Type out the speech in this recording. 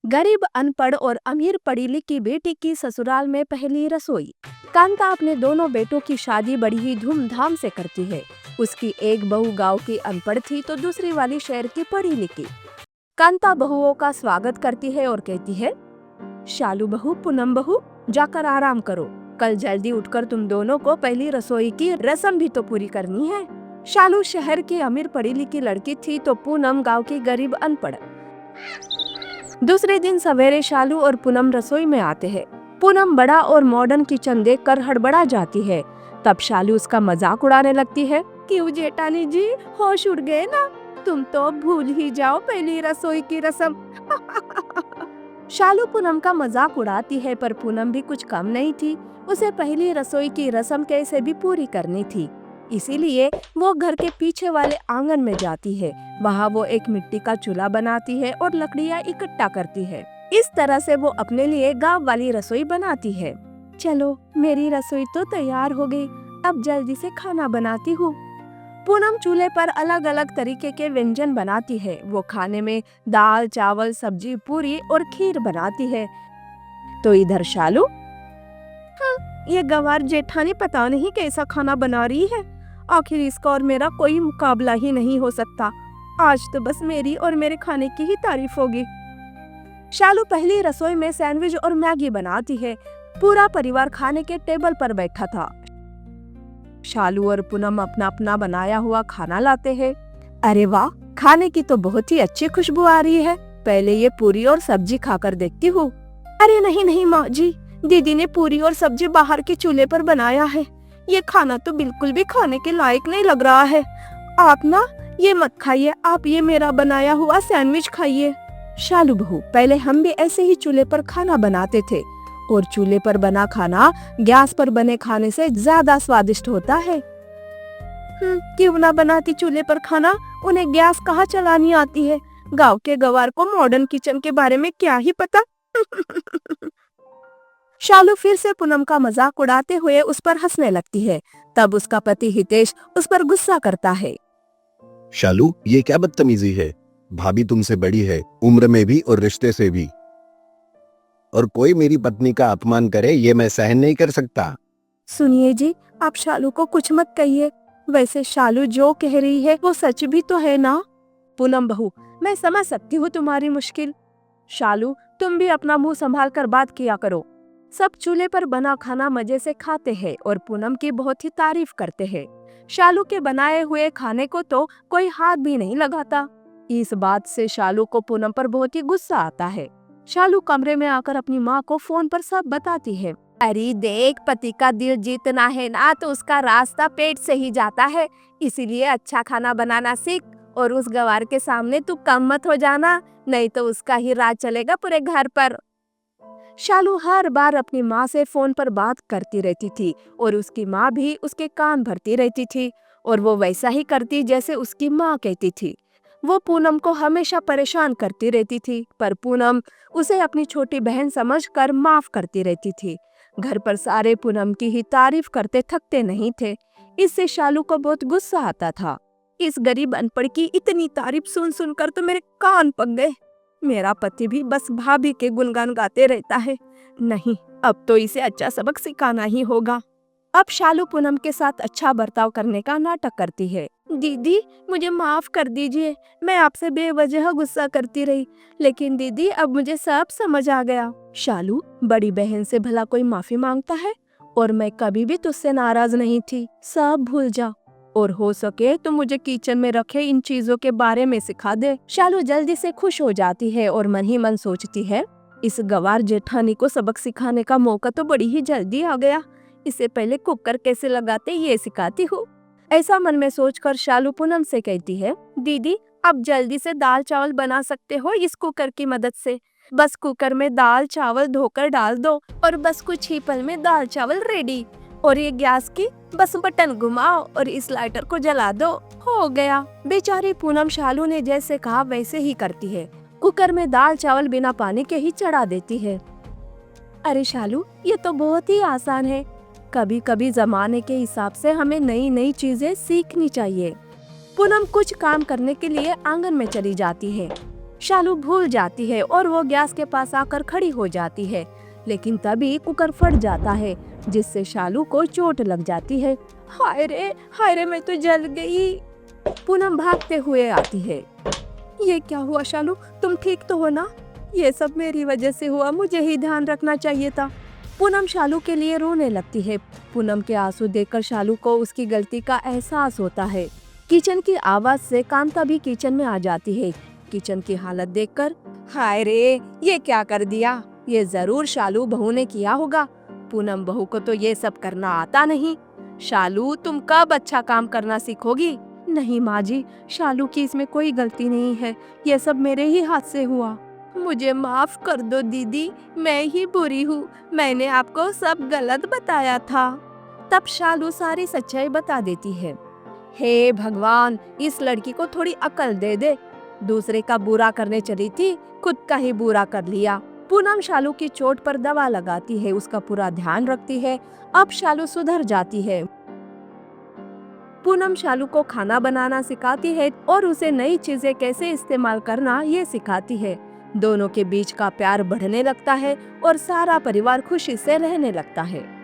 गरीब अनपढ़ और अमीर पढ़ी लिखी बेटी की ससुराल में पहली रसोई। कांता अपने दोनों बेटों की शादी बड़ी ही धूमधाम से करती है। उसकी एक बहू गांव की अनपढ़ थी तो दूसरी वाली शहर की पढ़ी लिखी। कांता बहुओं का स्वागत करती है और कहती है, शालू बहू, पूनम बहू, जाकर आराम करो। कल जल्दी उठकर तुम दोनों को पहली रसोई की रस्म भी तो पूरी करनी है। शालू शहर की अमीर पढ़ी लिखी लड़की थी तो पूनम गांव की गरीब अनपढ़। दूसरे दिन सवेरे शालू और पूनम रसोई में आते हैं। पूनम बड़ा और मॉडर्न किचन देखकर हड़बड़ा जाती है। तब शालू उसका मजाक उड़ाने लगती है, क्यों जेठानी जी, होश उड़ गए ना? तुम तो भूल ही जाओ पहली रसोई की रस्म। शालू पूनम का मजाक उड़ाती है पर पूनम भी कुछ कम नहीं थी। उसे पहली रसोई की रस्म कैसे भी पूरी करनी थी। इसीलिए वो घर के पीछे वाले आंगन में जाती है। वहाँ वो एक मिट्टी का चूल्हा बनाती है और लकड़ियाँ इकट्ठा करती है। इस तरह से वो अपने लिए गांव वाली रसोई बनाती है। चलो, मेरी रसोई तो तैयार हो गई, अब जल्दी से खाना बनाती हूँ। पूनम चूल्हे पर अलग अलग तरीके के व्यंजन बनाती है। वो खाने में दाल, चावल, सब्जी, पूरी और खीर बनाती है। तो इधर शालू, हाँ, ये गंवार जेठानी पता नहीं कैसा खाना बना रही है। आखिर इसका और मेरा कोई मुकाबला ही नहीं हो सकता। आज तो बस मेरी और मेरे खाने की ही तारीफ होगी। शालू पहली रसोई में सैंडविच और मैगी बनाती है। पूरा परिवार खाने के टेबल पर बैठा था। शालू और पूनम अपना अपना बनाया हुआ खाना लाते हैं। अरे वाह, खाने की तो बहुत ही अच्छी खुशबू आ रही है। पहले ये पूरी और सब्जी खाकर देखती हूँ। अरे नहीं नहीं माँ जी, दीदी ने पूरी और सब्जी बाहर के चूल्हे पर बनाया है। ये खाना तो बिल्कुल भी खाने के लायक नहीं लग रहा है। आप ना ये मत खाइए, आप ये मेरा बनाया हुआ सैंडविच खाइए। शालू बहू, पहले हम भी ऐसे ही चूल्हे पर खाना बनाते थे और चूल्हे पर बना खाना गैस पर बने खाने से ज्यादा स्वादिष्ट होता है। क्यों ना बनाती चूल्हे पर खाना, उन्हें गैस कहाँ चलानी आती है। गांव के गवार को मॉडर्न किचन के बारे में क्या ही पता। शालू फिर से पूनम का मजाक उड़ाते हुए उस पर हंसने लगती है। तब उसका पति हितेश उस पर गुस्सा करता है। शालू, ये क्या बदतमीजी है? भाभी तुमसे बड़ी है, उम्र में भी और रिश्ते से भी, और कोई मेरी पत्नी का अपमान करे ये मैं सहन नहीं कर सकता। सुनिए जी, आप शालू को कुछ मत कहिए। वैसे शालू जो कह रही है वो सच भी तो है ना? पूनम बहू, मैं समझ सकती हूँ तुम्हारी मुश्किल। शालू, तुम भी अपना मुंह संभाल कर बात किया करो। सब चूल्हे पर बना खाना मजे से खाते हैं और पूनम की बहुत ही तारीफ करते हैं। शालू के बनाए हुए खाने को तो कोई हाथ भी नहीं लगाता। इस बात से शालू को पूनम पर बहुत ही गुस्सा आता है। शालू कमरे में आकर अपनी माँ को फोन पर सब बताती है। अरे देख, पति का दिल जीतना है ना तो उसका रास्ता पेट से ही जाता है। इसीलिए अच्छा खाना बनाना सीख और उस गवार के सामने तू कम मत हो जाना, नहीं तो उसका ही राज चलेगा पूरे घर पर। शालू हर बार अपनी माँ से फोन पर बात करती रहती थी और उसकी माँ भी उसके कान भरती रहती थी और वो वैसा ही करती जैसे उसकी माँ कहती थी। वो पूनम को हमेशा परेशान करती रहती थी पर पूनम उसे अपनी छोटी बहन समझकर माफ करती रहती थी। घर पर सारे पूनम की ही तारीफ करते थकते नहीं थे। इससे शालू को बहुत गुस्सा आता था। इस गरीब अनपढ़ की इतनी तारीफ सुन सुनकर तो मेरे कान पक गए। मेरा पति भी बस भाभी के गुणगान गाते रहता है। नहीं, अब तो इसे अच्छा सबक सिखाना ही होगा। अब शालू पूनम के साथ अच्छा बर्ताव करने का नाटक करती है। दीदी, मुझे माफ कर दीजिए, मैं आपसे बेवजह गुस्सा करती रही, लेकिन दीदी अब मुझे सब समझ आ गया। शालू, बड़ी बहन से भला कोई माफी मांगता है? और मैं कभी भी तुझसे नाराज नहीं थी, सब भूल जा। और हो सके तो मुझे किचन में रखे इन चीजों के बारे में सिखा दे। शालू जल्दी से खुश हो जाती है और मन ही मन सोचती है, इस गवार जेठानी को सबक सिखाने का मौका तो बड़ी ही जल्दी आ गया। इससे पहले कुकर कैसे लगाते ये सिखाती हूँ। ऐसा मन में सोचकर शालू पूनम से कहती है, दीदी अब जल्दी से दाल चावल बना सकते हो इस कुकर की मदद से। बस कुकर में दाल चावल धोकर डाल दो और बस कुछ ही पल में दाल चावल रेडी। और ये गैस की बस बटन घुमाओ और इस लाइटर को जला दो, हो गया। बेचारी पूनम शालू ने जैसे कहा वैसे ही करती है। कुकर में दाल चावल बिना पानी के ही चढ़ा देती है। अरे शालू, ये तो बहुत ही आसान है। कभी कभी जमाने के हिसाब से हमें नई नई चीजें सीखनी चाहिए। पूनम कुछ काम करने के लिए आंगन में चली जाती है। शालू भूल जाती है और वो गैस के पास आकर खड़ी हो जाती है, लेकिन तभी कुकर फट जाता है जिससे शालू को चोट लग जाती है। हाय रे मैं तो जल गई। पूनम भागते हुए आती है। ये क्या हुआ शालू, तुम ठीक तो हो ना? ये सब मेरी वजह से हुआ, मुझे ही ध्यान रखना चाहिए था। पूनम शालू के लिए रोने लगती है। पूनम के आंसू देखकर शालू को उसकी गलती का एहसास होता है। किचन की आवाज से कांता भी किचन में आ जाती है। किचन की हालत देखकर, हाय रे ये क्या कर दिया, ये जरूर शालू बहू ने किया होगा। पूनम बहू को तो ये सब करना आता नहीं। शालू तुम कब अच्छा काम करना सीखोगी? नहीं माँ जी, शालू की इसमें कोई गलती नहीं है, ये सब मेरे ही हाथ से हुआ। मुझे माफ कर दो दीदी, मैं ही बुरी हूँ, मैंने आपको सब गलत बताया था। तब शालू सारी सच्चाई बता देती है। हे भगवान, इस लड़की को थोड़ी अकल दे दे, दूसरे का बुरा करने चली थी, खुद का ही बुरा कर लिया। पूनम शालू की चोट पर दवा लगाती है, उसका पूरा ध्यान रखती है। अब शालू सुधर जाती है। पूनम शालू को खाना बनाना सिखाती है और उसे नई चीजें कैसे इस्तेमाल करना ये सिखाती है। दोनों के बीच का प्यार बढ़ने लगता है और सारा परिवार खुशी से रहने लगता है।